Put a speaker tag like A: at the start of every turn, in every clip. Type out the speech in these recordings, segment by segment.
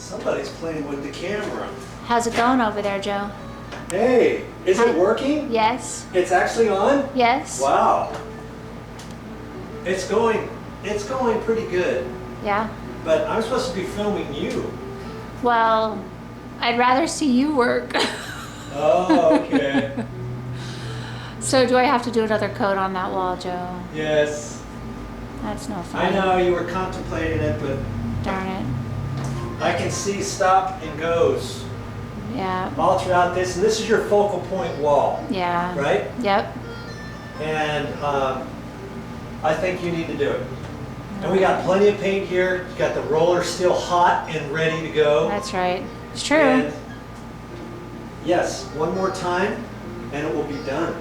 A: Somebody's playing with the camera.
B: How's it going over there, Joe?
A: Hey, is it working?
B: Yes.
A: It's actually on?
B: Yes.
A: Wow. It's going pretty good.
B: Yeah.
A: But I'm supposed to be filming you.
B: Well, I'd rather see you work.
A: Oh, okay.
B: So do I have to do another coat on that wall, Joe?
A: Yes.
B: That's no fun.
A: I know you were contemplating it, but
B: Darn it.
A: I can see stop and goes
B: Yeah.
A: all throughout this, and this is your focal point wall,
B: Yeah.
A: right?
B: Yep.
A: And I think you need to do it. And we got plenty of paint here. You got the roller still hot and ready to go.
B: That's right. It's true.
A: And yes, one more time, and it will be done.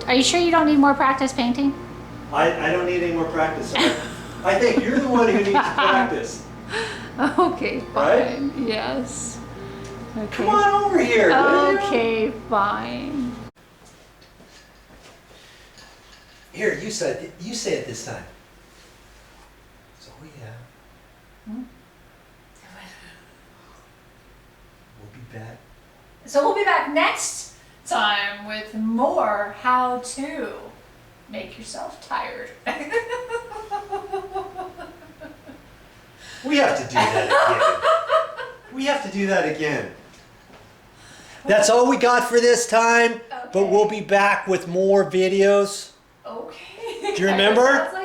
B: Are you sure you don't need more practice painting?
A: I don't need any more practice. I think you're the one who needs to practice.
B: Okay, fine.
A: Right?
B: Yes. Okay.
A: Come on over here.
B: Okay, fine.
A: Here, you say it this time. So yeah. We'll be back.
B: So we'll be back next time with more how to make yourself tired.
A: We have to do that again. We have to do that again. That's all we got for this time, but we'll be back with more videos.
B: Okay.
A: Do you remember?
B: Sounds like